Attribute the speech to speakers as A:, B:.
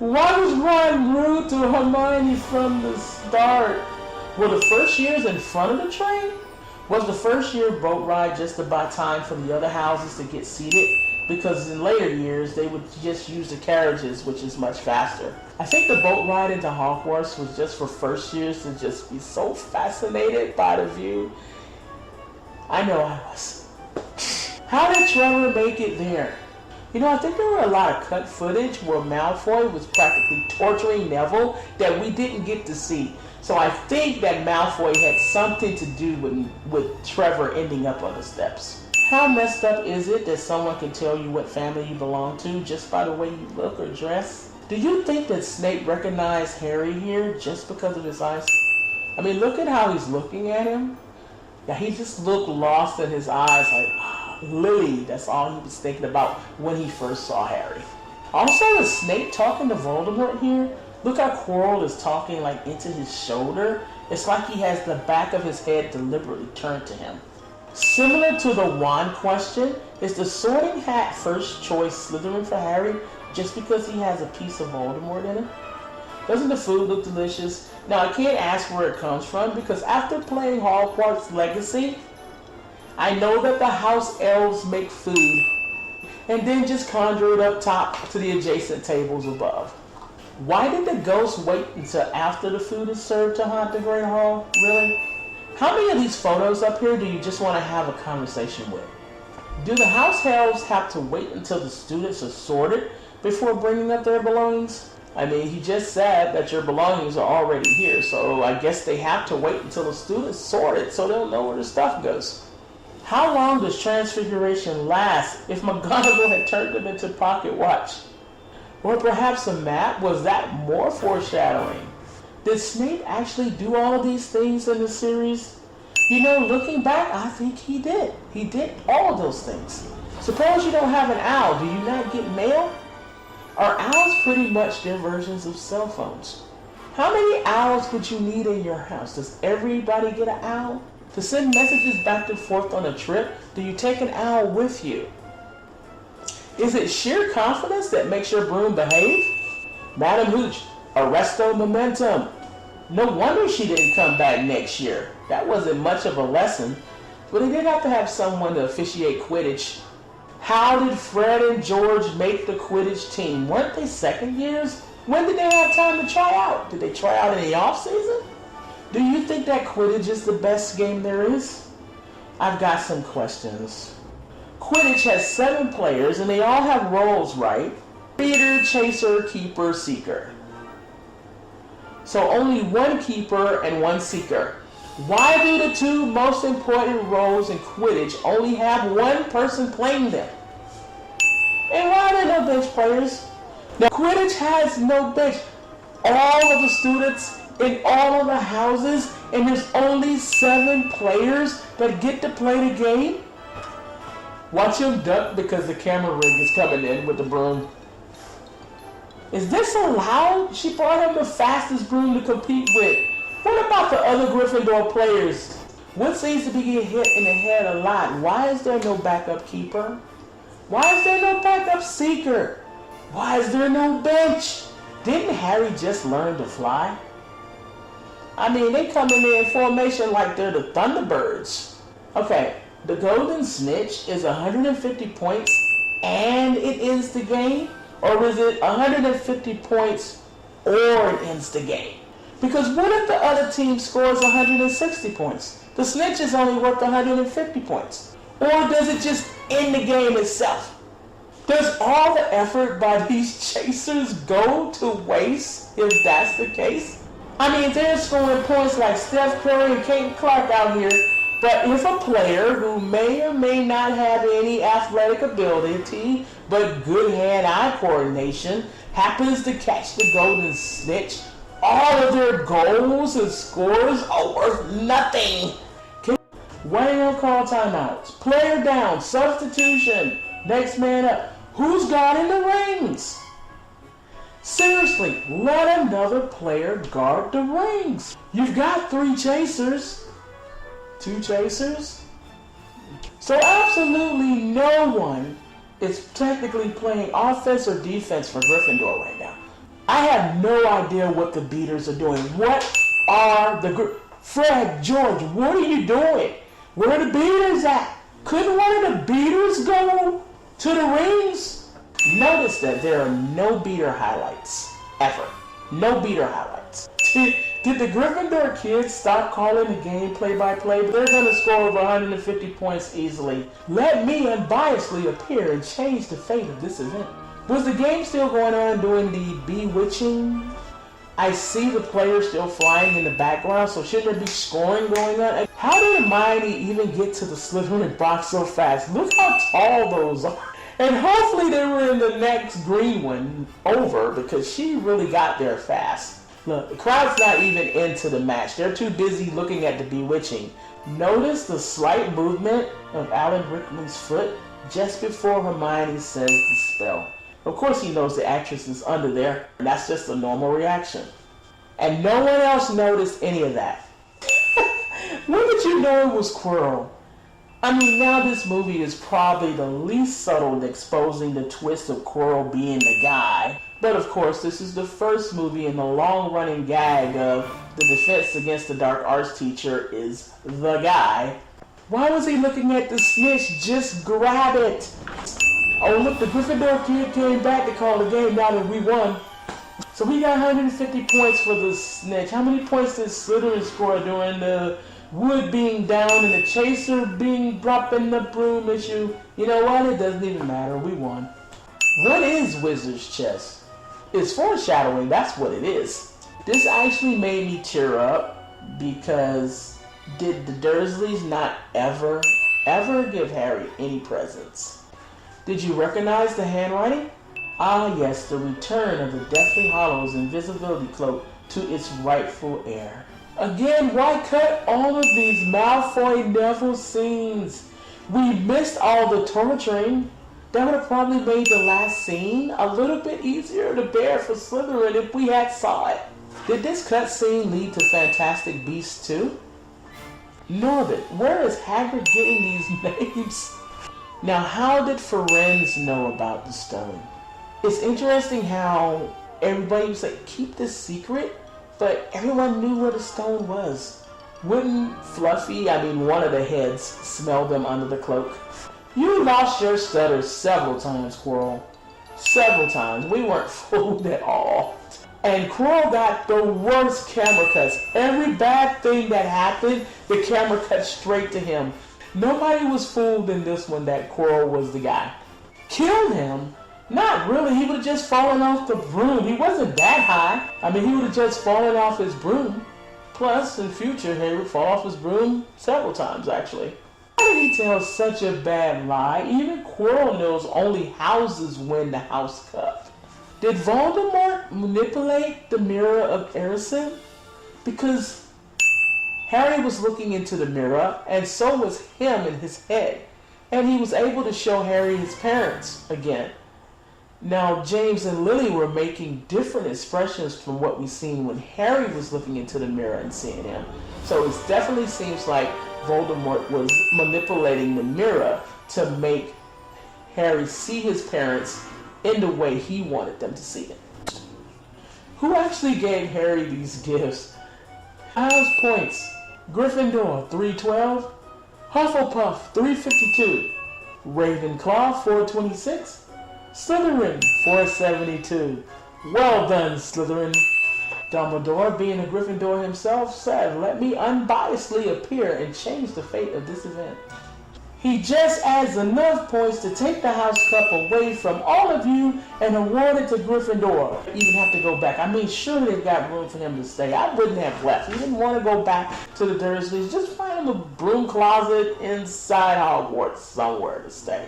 A: Why was Ron rude to Hermione from the start? Were the first years in front of the train? Was the first year boat ride just to buy time for the other houses to get seated? Because in later years, they would just use the carriages, which is much faster. I think the boat ride into Hogwarts was just for first years to just be so fascinated by the view. I know I was. How did Trevor make it there? You know, I think there were a lot of cut footage where Malfoy was practically torturing Neville that we didn't get to see. So I think that Malfoy had something to do with Trevor ending up on the steps. How messed up is it that someone can tell you what family you belong to just by the way you look or dress? Do you think that Snape recognized Harry here just because of his eyes? I mean, look at how he's looking at him. Yeah, he just looked lost in his eyes like, Lily, that's all he was thinking about when he first saw Harry. Also, is Snape talking to Voldemort here? Look how Quirrell is talking like into his shoulder. It's like he has the back of his head deliberately turned to him. Similar to the wand question, is the Sorting Hat first choice Slytherin for Harry just because he has a piece of Voldemort in it? Doesn't the food look delicious? Now, I can't ask where it comes from because after playing Hogwarts Legacy, I know that the house elves make food and then just conjure it up top to the adjacent tables above. Why did the ghost wait until after the food is served to haunt the Great Hall? Really? How many of these photos up here do you just want to have a conversation with? Do the house elves have to wait until the students are sorted before bringing up their belongings? I mean, he just said that your belongings are already here, so I guess they have to wait until the students sort it so they'll know where the stuff goes. How long does Transfiguration last if McGonagall had turned them into pocket watch? Or perhaps a map? Was that more foreshadowing? Did Snape actually do all of these things in the series? You know, looking back, I think he did. He did all of those things. Suppose you don't have an owl. Do you not get mail? Are owls pretty much their versions of cell phones? How many owls would you need in your house? Does everybody get an owl? To send messages back and forth on a trip, do you take an owl with you? Is it sheer confidence that makes your broom behave? Madam Hooch, arresto momentum. No wonder she didn't come back next year. That wasn't much of a lesson, but they did have to have someone to officiate Quidditch. How did Fred and George make the Quidditch team? Weren't they second years? When did they have time to try out? Did they try out in the off season? Do you think that Quidditch is the best game there is? I've got some questions. Quidditch has 7 players and they all have roles, right? Reader, chaser, keeper, seeker. So only 1 keeper and 1 seeker. Why do the 2 most important roles in Quidditch only have 1 person playing them? And why are there no bench players? Now, Quidditch has no bench. All of the students in all of the houses, and there's only 7 players that get to play the game? Watch him duck because the camera rig is coming in with the broom. Is this allowed? She brought him the fastest broom to compete with. What about the other Gryffindor players? One seems to be getting hit in the head a lot. Why is there no backup keeper? Why is there no backup seeker? Why is there no bench? Didn't Harry just learn to fly? I mean, they coming in formation like they're the Thunderbirds. Okay, the Golden Snitch is 150 points and it ends the game? Or is it 150 points or it ends the game? Because what if the other team scores 160 points? The Snitch is only worth 150 points. Or does it just end the game itself? Does all the effort by these chasers go to waste if that's the case? I mean, they're scoring points like Steph Curry and Kate Clark out here, but if a player who may or may not have any athletic ability, but good hand-eye coordination, happens to catch the Golden Snitch, all of their goals and scores are worth nothing. Why don't call timeouts? Player down, substitution, next man up. Who's guarding the rings? Seriously, let another player guard the rings. You've got 3 chasers. 2 chasers? So absolutely no one is technically playing offense or defense for Gryffindor right now. I have no idea what the beaters are doing. What are the... Fred, George, what are you doing? Where are the beaters at? Couldn't one of the beaters go to the rings? Notice that there are no beater highlights. Ever. No beater highlights. Did the Gryffindor kids stop calling the game play-by-play? They're going to score over 150 points easily. Let me unbiasedly appear and change the fate of this event. Was the game still going on during the bewitching? I see the players still flying in the background, so shouldn't there be scoring going on? How did Hermione even get to the Slytherin box so fast? Look how tall those are. And hopefully they were in the next green one over, because she really got there fast. Look, the crowd's not even into the match. They're too busy looking at the bewitching. Notice the slight movement of Alan Rickman's foot just before Hermione says the spell. Of course he knows the actress is under there, and that's just a normal reaction. And no one else noticed any of that. When did you know it was Quirrell? I mean, now this movie is probably the least subtle in exposing the twist of Quirrell being the guy. But of course, this is the first movie in the long-running gag of the defense against the dark arts teacher is the guy. Why was he looking at the snitch? Just grab it! Oh look, the Gryffindor kid came back to call the game now that we won. So we got 150 points for the snitch. How many points did Slytherin score during the wood being down and the chaser being dropping the broom issue? You know what? It doesn't even matter. We won. What is Wizard's Chess? It's foreshadowing, that's what it is. This actually made me tear up because did the Dursleys not ever give Harry any presents? Did you recognize the handwriting? Ah yes, the return of the Deathly Hallows invisibility cloak to its rightful heir. Again, why cut all of these Malfoy Neville scenes? We missed all the torturing. That would have probably made the last scene a little bit easier to bear for Slytherin if we had saw it. Did this cutscene lead to Fantastic Beasts 2? Norbert, where is Hagrid getting these names? Now, how did Firenze know about the stone? It's interesting how everybody was like, keep this secret, but everyone knew where the stone was. Wouldn't Fluffy, one of the heads, smell them under the cloak? You lost your stutter several times, Quirrell. Several times. We weren't fooled at all. And Quirrell got the worst camera cuts. Every bad thing that happened, the camera cut straight to him. Nobody was fooled in this one that Quirrell was the guy. Killed him? Not really. He would have just fallen off the broom. He wasn't that high. He would have just fallen off his broom. Plus, in future, he would fall off his broom several times, actually. Why did he tell such a bad lie? Even Quirrell knows only houses win the house cup. Did Voldemort manipulate the mirror of Erised? Because Harry was looking into the mirror, and so was him in his head. And he was able to show Harry his parents again. Now, James and Lily were making different expressions from what we seen when Harry was looking into the mirror and seeing him. So it definitely seems like Voldemort was manipulating the mirror to make Harry see his parents in the way he wanted them to see them. Who actually gave Harry these gifts? House points. Gryffindor, 312. Hufflepuff, 352. Ravenclaw, 426. Slytherin, 472. Well done, Slytherin. Dumbledore, being a Gryffindor himself, said, let me unbiasedly appear and change the fate of this event. He just adds enough points to take the house cup away from all of you and award it to Gryffindor. Even have to go back. Surely they've got room for him to stay. I wouldn't have left. He didn't want to go back to the Dursleys. Just find him a broom closet inside Hogwarts somewhere to stay.